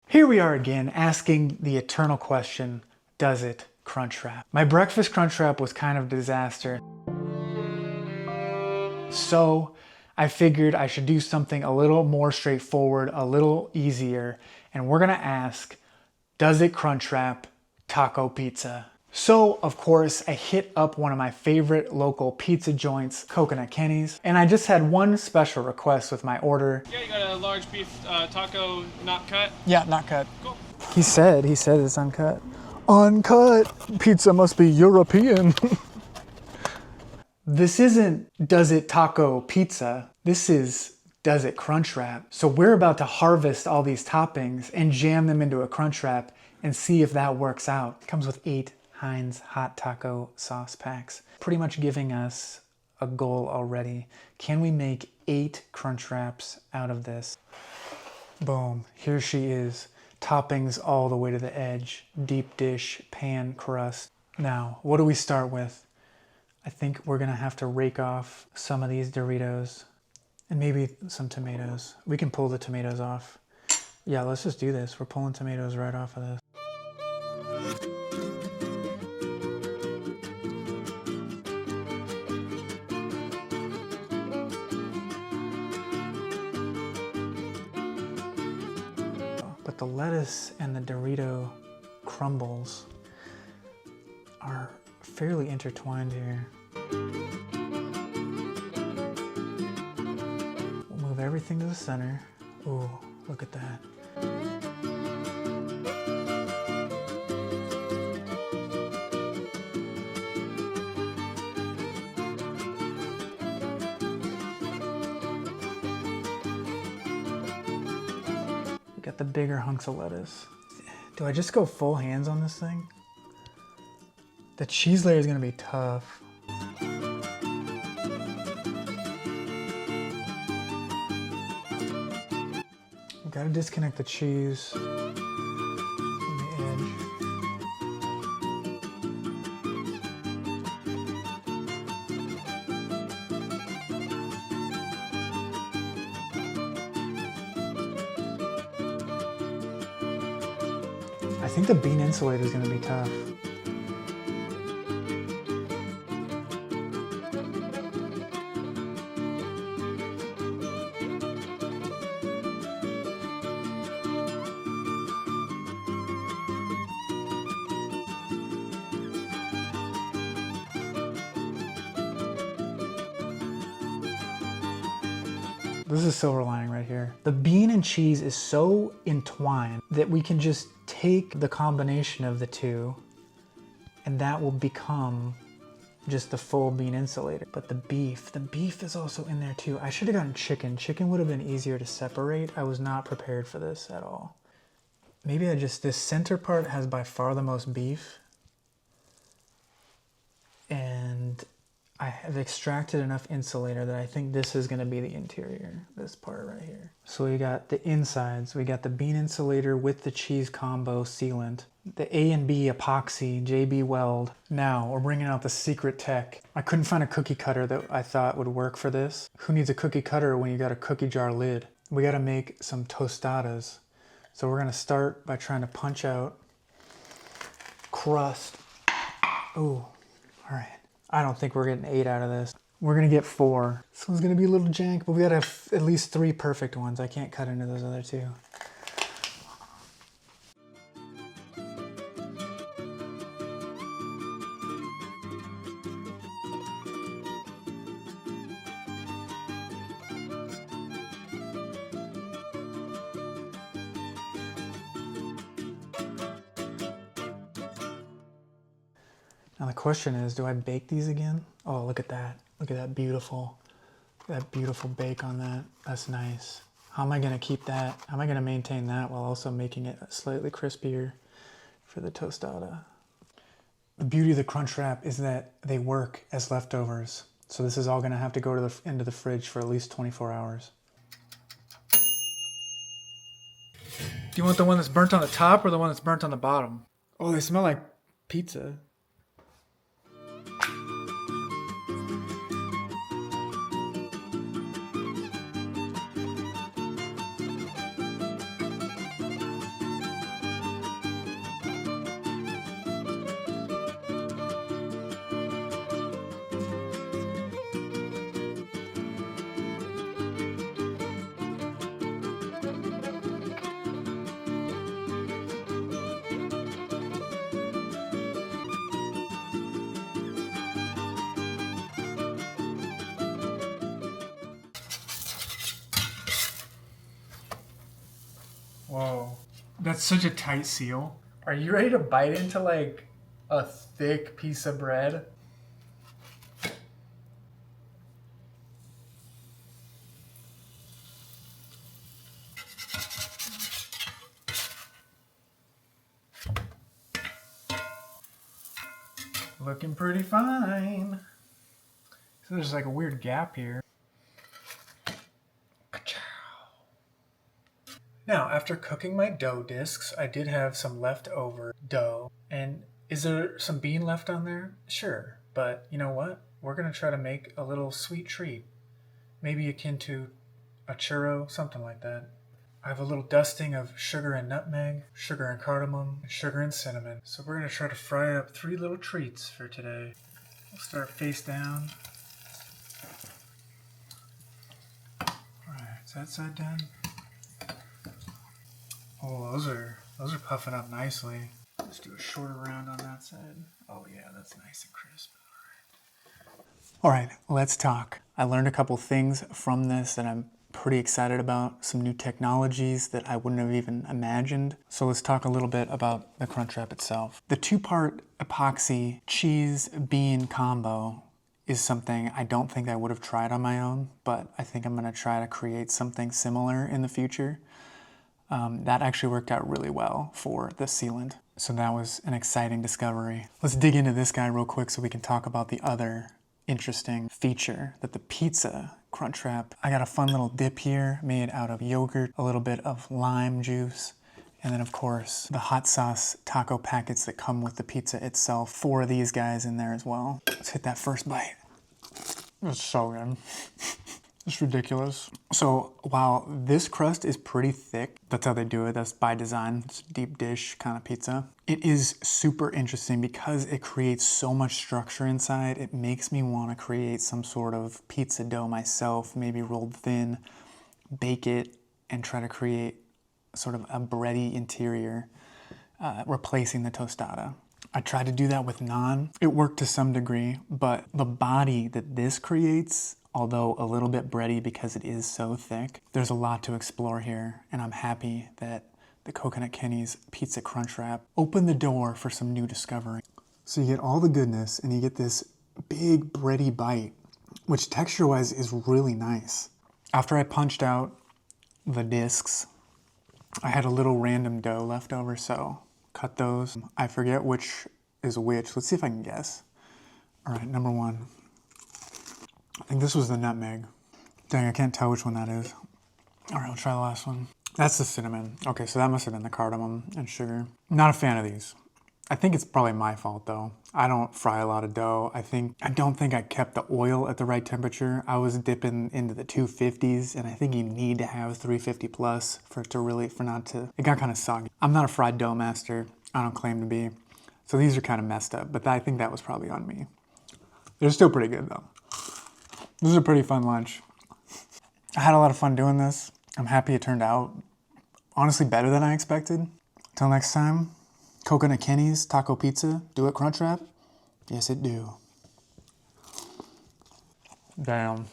Here we are again, asking the eternal question, does it crunch wrap? My breakfast crunch wrap was kind of a disaster. So I figured I should do something a little more straightforward, a little easier, and we're gonna ask, does it crunch wrap taco pizza? So, of course, I hit up one of my favorite local pizza joints, Coconut Kenny's, and I just had one special request with my order. Yeah, you got a large beef taco, not cut? Yeah, not cut. Cool. He said it's uncut. Uncut! Pizza must be European. This isn't does it taco pizza, this is does it crunch wrap. So we're about to harvest all these toppings and jam them into a crunch wrap and see if that works out. It comes with 8 Heinz hot taco sauce packs, pretty much giving us a goal already. Can we make 8 crunch wraps out of this? Boom, here she is. Toppings all the way to the edge, deep dish, pan crust. Now, what do we start with? I think we're gonna have to rake off some of these Doritos and maybe some tomatoes. We can pull the tomatoes off. Yeah, let's just do this. We're pulling tomatoes right off of this. But the lettuce and the Dorito crumbles are fairly intertwined here. We'll move everything to the center. Ooh, look at that. We got the bigger hunks of lettuce. Do I just go full hands on this thing? The cheese layer is gonna be tough. Gotta disconnect the cheese from the edge. I think the bean insulator is gonna be tough. This is silver lining right here. The bean and cheese is so entwined that we can just take the combination of the two and that will become just the full bean insulator. But the beef is also in there too. I should have gotten chicken. Chicken would have been easier to separate. I was not prepared for this at all. Maybe this center part has by far the most beef. And I have extracted enough insulator that I think this is gonna be the interior, this part right here. So we got the insides, we got the bean insulator with the cheese combo sealant, the A&B epoxy JB Weld. Now we're bringing out the secret tech. I couldn't find a cookie cutter that I thought would work for this. Who needs a cookie cutter when you got a cookie jar lid? We gotta make some tostadas. So we're gonna start by trying to punch out crust. Ooh, all right. I don't think we're getting 8 out of this. We're gonna get 4. This one's gonna be a little jank, but we gotta have at least 3 perfect ones. I can't cut into those other 2. Now the question is, do I bake these again? Oh, look at that. Look at that beautiful bake on that. That's nice. How am I gonna keep that? How am I gonna maintain that while also making it slightly crispier for the tostada? The beauty of the crunch wrap is that they work as leftovers. So this is all gonna have to go to into the fridge for at least 24 hours. Do you want the one that's burnt on the top or the one that's burnt on the bottom? Oh, they smell like pizza. That's such a tight seal. Are you ready to bite into like a thick piece of bread? Looking pretty fine. So there's like a weird gap here. Now, after cooking my dough discs, I did have some leftover dough. And is there some bean left on there? Sure. But you know what? We're going to try to make a little sweet treat. Maybe akin to a churro, something like that. I have a little dusting of sugar and nutmeg, sugar and cardamom, and sugar and cinnamon. So we're going to try to fry up 3 little treats for today. We'll start face down. Alright, is that side done? Oh, those are puffing up nicely. Let's do a shorter round on that side. Oh yeah, that's nice and crisp. All right, let's talk. I learned a couple things from this that I'm pretty excited about, some new technologies that I wouldn't have even imagined. So let's talk a little bit about the Crunchwrap itself. The 2-part epoxy cheese bean combo is something I don't think I would have tried on my own, but I think I'm gonna try to create something similar in the future. That actually worked out really well for the sealant. So that was an exciting discovery. Let's dig into this guy real quick so we can talk about the other interesting feature that the pizza Crunchwrap. I got a fun little dip here made out of yogurt, a little bit of lime juice, and then of course the hot sauce taco packets that come with the pizza itself. 4 of these guys in there as well. Let's hit that first bite. It's so good. It's ridiculous. So while this crust is pretty thick, that's how they do it, that's by design, it's a deep dish kind of pizza. It is super interesting because it creates so much structure inside. It makes me want to create some sort of pizza dough myself, maybe rolled thin, bake it, and try to create sort of a bready interior, replacing the tostada. I tried to do that with naan. It worked to some degree, but the body that this creates, although a little bit bready because it is so thick, there's a lot to explore here, and I'm happy that the Coconut Kenny's Pizza Crunchwrap opened the door for some new discovery. So you get all the goodness, and you get this big bready bite, which texture-wise is really nice. After I punched out the discs, I had a little random dough left over, so cut those. I forget which is which. Let's see if I can guess. All right, number 1. I think this was the nutmeg. Dang, I can't tell which one that is. All right, we'll try the last one. That's the cinnamon. Okay, so that must have been the cardamom and sugar. Not a fan of these. I think it's probably my fault though. I don't fry a lot of dough. I don't think I kept the oil at the right temperature. I was dipping into the 250s, and I think you need to have 350 plus for it to really, it got kind of soggy. I'm not a fried dough master. I don't claim to be. So these are kind of messed up, but I think that was probably on me. They're still pretty good though. This is a pretty fun lunch. I had a lot of fun doing this. I'm happy it turned out honestly better than I expected. Until next time, Coconut Kenny's Taco Pizza, do it Crunchwrap? Yes, it do. Damn.